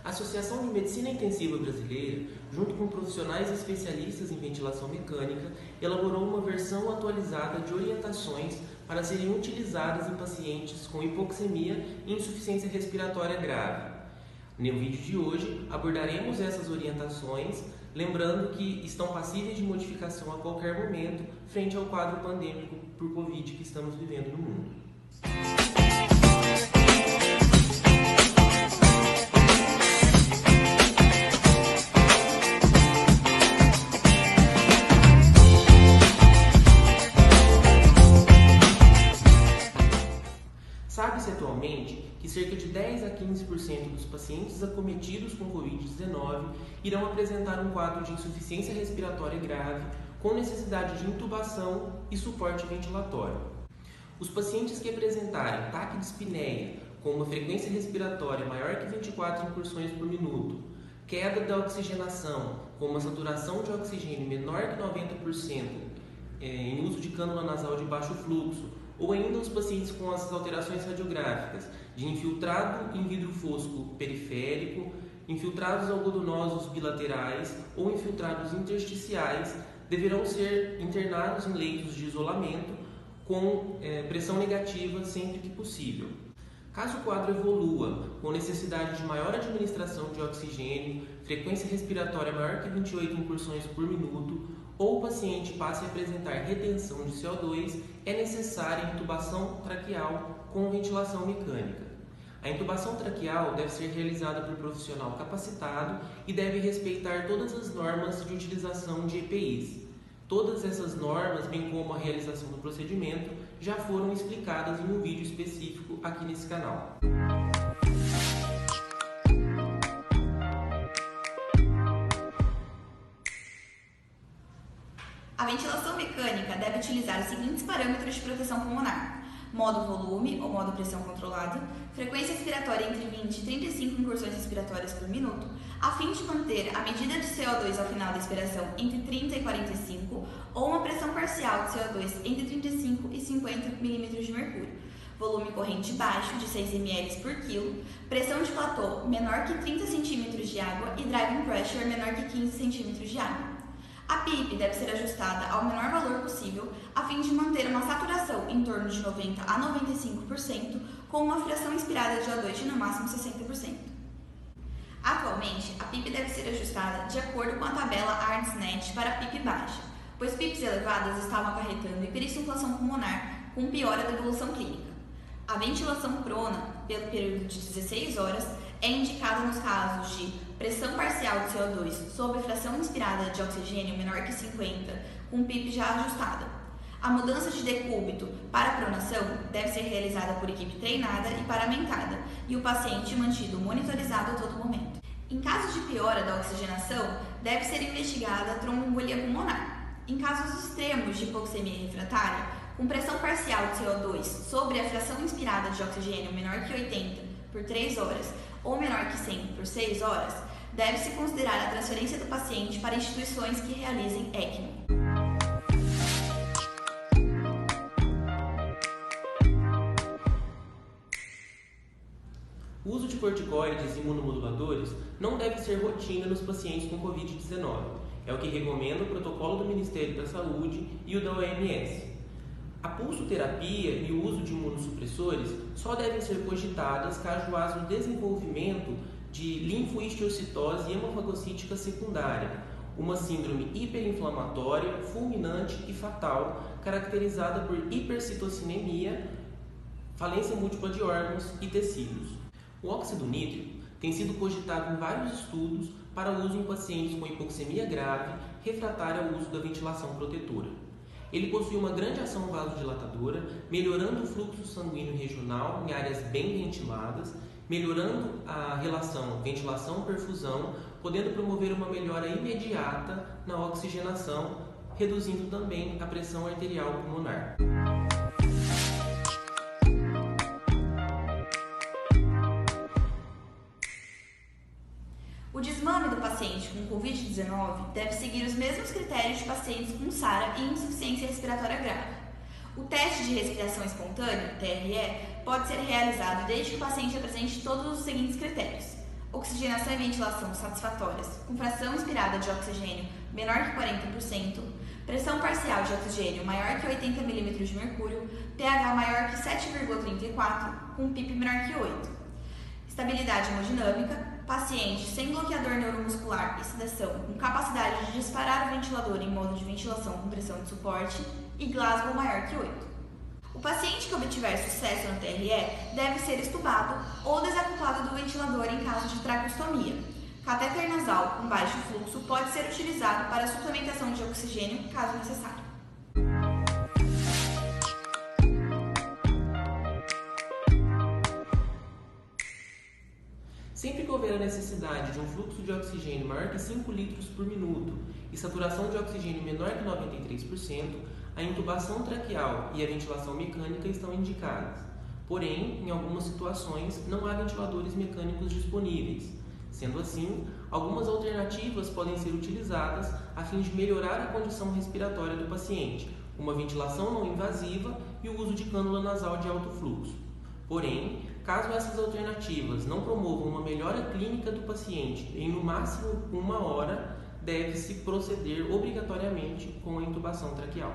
A Associação de Medicina Intensiva Brasileira, junto com profissionais especialistas em ventilação mecânica, elaborou uma versão atualizada de orientações para serem utilizadas em pacientes com hipoxemia e insuficiência respiratória grave. No vídeo de hoje, abordaremos essas orientações, lembrando que estão passíveis de modificação a qualquer momento frente ao quadro pandêmico por Covid que estamos vivendo no mundo. Sabe-se atualmente que cerca de 10 a 15% dos pacientes acometidos com Covid-19 irão apresentar um quadro de insuficiência respiratória grave com necessidade de intubação e suporte ventilatório. Os pacientes que apresentarem taquidispneia com uma frequência respiratória maior que 24 incursões por minuto, queda da oxigenação com uma saturação de oxigênio menor que 90% em uso de cânula nasal de baixo fluxo, ou ainda os pacientes com as alterações radiográficas de infiltrado em vidro fosco periférico, infiltrados algodonosos bilaterais ou infiltrados intersticiais, deverão ser internados em leitos de isolamento com pressão negativa sempre que possível. Caso o quadro evolua com necessidade de maior administração de oxigênio, frequência respiratória maior que 28 incursões por minuto, ou o paciente passe a apresentar retenção de CO2, é necessária intubação traqueal com ventilação mecânica. A intubação traqueal deve ser realizada por profissional capacitado e deve respeitar todas as normas de utilização de EPIs. Todas essas normas, bem como a realização do procedimento, já foram explicadas em um vídeo específico aqui nesse canal. A ventilação mecânica deve utilizar os seguintes parâmetros de proteção pulmonar: modo volume ou modo pressão controlada, frequência respiratória entre 20 e 35 incursões respiratórias por minuto, a fim de manter a medida de CO2 ao final da expiração entre 30 e 45, ou uma pressão parcial de CO2 entre 35 e 50 mm de mercúrio, volume corrente baixo de 6 ml por quilo, pressão de platô menor que 30 cm de água e driving pressure menor que 15 cm de água. A PIP deve ser ajustada ao menor valor possível a fim de manter uma saturação em torno de 90 a 95%, com uma fração inspirada de O2 de no máximo 60%. Atualmente, a PIP deve ser ajustada de acordo com a tabela ARDS-NET para a PIP baixa, pois PIPs elevadas estavam acarretando hiperinsuflação pulmonar com piora da evolução clínica. A ventilação prona, pelo período de 16 horas, é indicada nos casos de pressão parcial de CO2 sob fração inspirada de oxigênio menor que 50, com PIP já ajustada. A mudança de decúbito para pronação deve ser realizada por equipe treinada e paramentada e o paciente mantido monitorizado a todo momento. Em caso de piora da oxigenação, deve ser investigada a tromboembolia pulmonar. Em casos extremos de hipoxemia refratária, com pressão parcial de CO2 sobre a fração inspirada de oxigênio menor que 80 por 3 horas ou menor que 100 por 6 horas, deve-se considerar a transferência do paciente para instituições que realizem ECMO. O uso de corticoides e imunomoduladores não deve ser rotina nos pacientes com Covid-19. É o que recomenda o protocolo do Ministério da Saúde e o da OMS. A pulsoterapia e o uso de imunossupressores só devem ser cogitadas caso haja o desenvolvimento de linfohistiocytose hemofagocítica secundária, uma síndrome hiperinflamatória, fulminante e fatal, caracterizada por hipercitocinemia, falência múltipla de órgãos e tecidos. O óxido nítrico tem sido cogitado em vários estudos para uso em pacientes com hipoxemia grave refratária ao uso da ventilação protetora. Ele possui uma grande ação vasodilatadora, melhorando o fluxo sanguíneo regional em áreas bem ventiladas, melhorando a relação ventilação-perfusão, podendo promover uma melhora imediata na oxigenação, reduzindo também a pressão arterial pulmonar. O desmame do paciente com Covid-19 deve seguir os mesmos critérios de pacientes com SARA e insuficiência respiratória grave. O teste de respiração espontânea, TRE, pode ser realizado desde que o paciente apresente todos os seguintes critérios: oxigenação e ventilação satisfatórias, com fração inspirada de oxigênio menor que 40%, pressão parcial de oxigênio maior que 80 mm de mercúrio, pH maior que 7,34, com PIP menor que 8. Estabilidade hemodinâmica, paciente sem bloqueador neuromuscular e sedação, com capacidade de disparar o ventilador em modo de ventilação com pressão de suporte e Glasgow maior que 8. O paciente que obtiver sucesso no TRE deve ser estubado ou desacoplado do ventilador em caso de traqueostomia. Catéter nasal com baixo fluxo pode ser utilizado para suplementação de oxigênio, caso necessário. Sempre que houver a necessidade de um fluxo de oxigênio maior que 5 litros por minuto e saturação de oxigênio menor que 93%, a intubação traqueal e a ventilação mecânica estão indicadas. Porém, em algumas situações, não há ventiladores mecânicos disponíveis. Sendo assim, algumas alternativas podem ser utilizadas a fim de melhorar a condição respiratória do paciente, uma ventilação não invasiva e o uso de cânula nasal de alto fluxo. Porém, caso essas alternativas não promovam uma melhora clínica do paciente em no máximo 1 hora, deve-se proceder obrigatoriamente com a intubação traqueal.